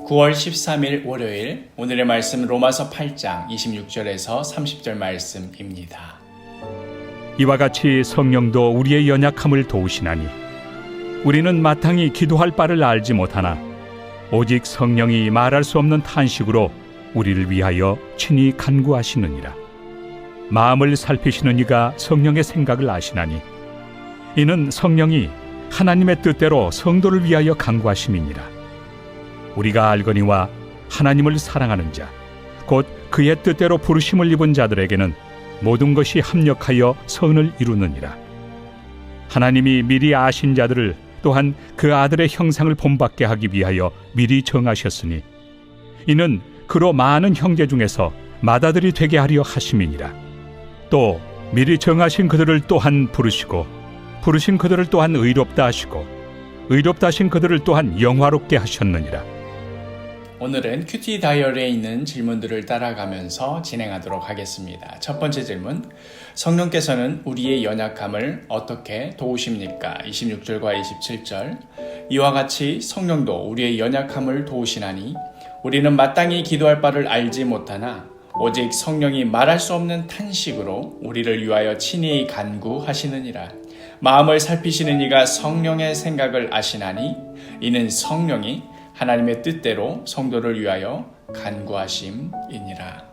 9월 13일 월요일 오늘의 말씀 로마서 8장 26절에서 30절 말씀입니다. 이와 같이 성령도 우리의 연약함을 도우시나니 우리는 마땅히 기도할 바를 알지 못하나 오직 성령이 말할 수 없는 탄식으로 우리를 위하여 친히 간구하시느니라. 마음을 살피시는 이가 성령의 생각을 아시나니 이는 성령이 하나님의 뜻대로 성도를 위하여 간구하심이니라. 우리가 알거니와 하나님을 사랑하는 자, 곧 그의 뜻대로 부르심을 입은 자들에게는 모든 것이 합력하여 선을 이루느니라. 하나님이 미리 아신 자들을 또한 그 아들의 형상을 본받게 하기 위하여 미리 정하셨으니 이는 그로 많은 형제 중에서 맏아들이 되게 하려 하심이니라. 또 미리 정하신 그들을 또한 부르시고 부르신 그들을 또한 의롭다 하시고 의롭다 하신 그들을 또한 영화롭게 하셨느니라. 오늘은 큐티 다이어리에 있는 질문들을 따라가면서 진행하도록 하겠습니다. 첫 번째 질문, 성령께서는 우리의 연약함을 어떻게 도우십니까? 26절과 27절, 이와 같이 성령도 우리의 연약함을 도우시나니 우리는 마땅히 기도할 바를 알지 못하나 오직 성령이 말할 수 없는 탄식으로 우리를 위하여 친히 간구하시느니라. 마음을 살피시는 이가 성령의 생각을 아시나니 이는 성령이 하나님의 뜻대로 성도를 위하여 간구하심이니라.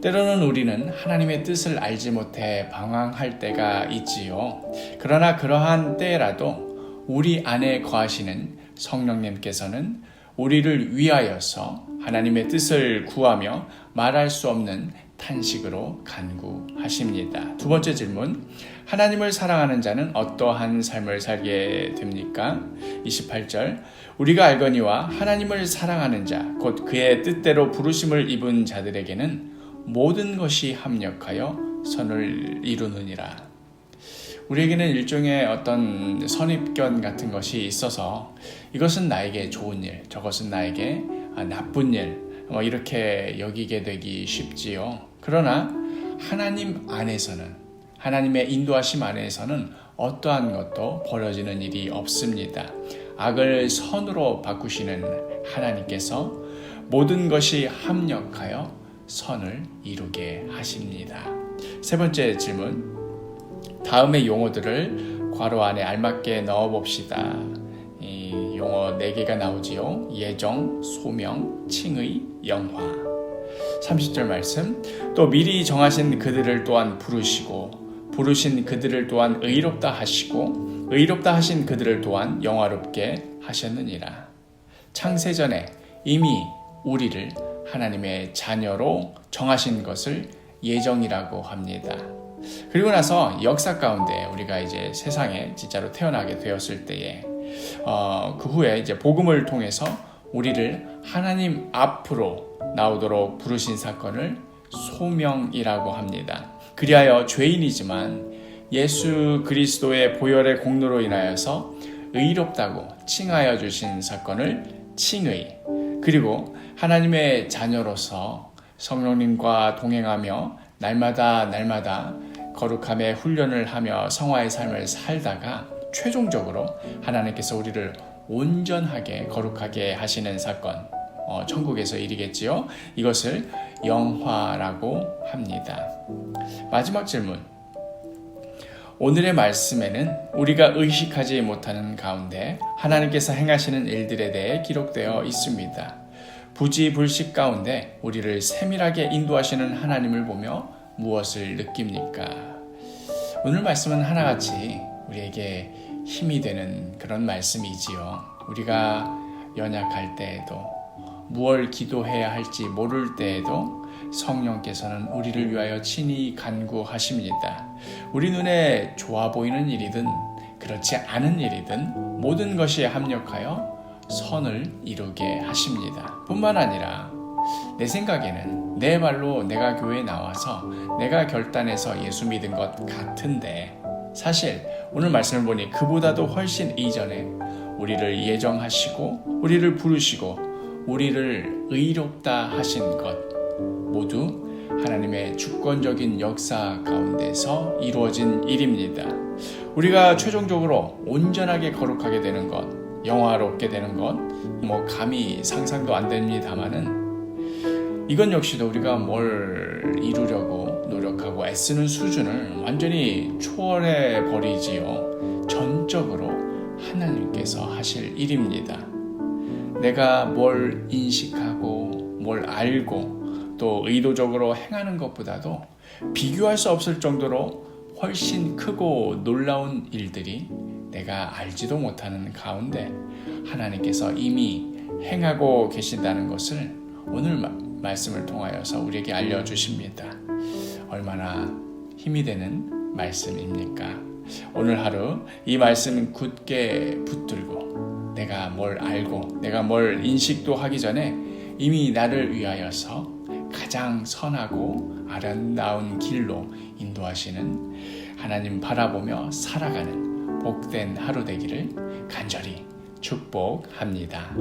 때로는 우리는 하나님의 뜻을 알지 못해 방황할 때가 있지요. 그러나 그러한 때라도 우리 안에 거하시는 성령님께서는 우리를 위하여서 하나님의 뜻을 구하며 말할 수 없는 탄식으로 간구하십니다. 두 번째 질문, 하나님을 사랑하는 자는 어떠한 삶을 살게 됩니까? 28절, 우리가 알거니와 하나님을 사랑하는 자, 곧 그의 뜻대로 부르심을 입은 자들에게는 모든 것이 합력하여 선을 이루느니라. 우리에게는 일종의 어떤 선입견 같은 것이 있어서 이것은 나에게 좋은 일, 저것은 나에게 나쁜 일, 이렇게 여기게 되기 쉽지요. 그러나 하나님 안에서는, 하나님의 인도하심 안에서는 어떠한 것도 벌어지는 일이 없습니다. 악을 선으로 바꾸시는 하나님께서 모든 것이 합력하여 선을 이루게 하십니다. 세 번째 질문, 다음의 용어들을 괄호 안에 알맞게 넣어봅시다. 이 용어 4개가 나오지요. 예정, 소명, 칭의, 영화. 30절 말씀, 또 미리 정하신 그들을 또한 부르시고 부르신 그들을 또한 의롭다 하시고 의롭다 하신 그들을 또한 영화롭게 하셨느니라. 창세전에 이미 우리를 하나님의 자녀로 정하신 것을 예정이라고 합니다. 그리고 나서 역사 가운데 우리가 이제 세상에 진짜로 태어나게 되었을 때에 그 후에 이제 복음을 통해서 우리를 하나님 앞으로 나오도록 부르신 사건을 소명이라고 합니다. 그리하여 죄인이지만 예수 그리스도의 보혈의 공로로 인하여서 의롭다고 칭하여 주신 사건을 칭의, 그리고 하나님의 자녀로서 성령님과 동행하며 날마다 거룩함의 훈련을 하며 성화의 삶을 살다가 최종적으로 하나님께서 우리를 온전하게 거룩하게 하시는 사건, 천국에서 일이겠지요. 이것을 영화라고 합니다. 마지막 질문, 오늘의 말씀에는 우리가 의식하지 못하는 가운데 하나님께서 행하시는 일들에 대해 기록되어 있습니다. 부지불식 가운데 우리를 세밀하게 인도하시는 하나님을 보며 무엇을 느낍니까? 오늘 말씀은 하나같이 우리에게 힘이 되는 그런 말씀이지요. 우리가 연약할 때에도, 무엇을 기도해야 할지 모를 때에도 성령께서는 우리를 위하여 친히 간구하십니다. 우리 눈에 좋아 보이는 일이든 그렇지 않은 일이든 모든 것이 합력하여 선을 이루게 하십니다. 뿐만 아니라 내 생각에는 내 발로 내가 교회에 나와서 내가 결단해서 예수 믿은 것 같은데 사실 오늘 말씀을 보니 그보다도 훨씬 이전에 우리를 예정하시고 우리를 부르시고 우리를 의롭다 하신 것 모두 하나님의 주권적인 역사 가운데서 이루어진 일입니다. 우리가 최종적으로 온전하게 거룩하게 되는 것, 영화롭게 되는 건 뭐 감히 상상도 안 됩니다만은 이건 역시도 우리가 뭘 이루려고 노력하고 애쓰는 수준을 완전히 초월해 버리지요. 전적으로 하나님께서 하실 일입니다. 내가 뭘 인식하고 뭘 알고 또 의도적으로 행하는 것보다도 비교할 수 없을 정도로 훨씬 크고 놀라운 일들이 내가 알지도 못하는 가운데 하나님께서 이미 행하고 계신다는 것을 오늘 말씀을 통하여서 우리에게 알려주십니다. 얼마나 힘이 되는 말씀입니까? 오늘 하루 이 말씀 굳게 붙들고 내가 뭘 알고 내가 뭘 인식도 하기 전에 이미 나를 위하여서 가장 선하고 아름다운 길로 인도하시는 하나님 바라보며 살아가는 복된 하루 되기를 간절히 축복합니다.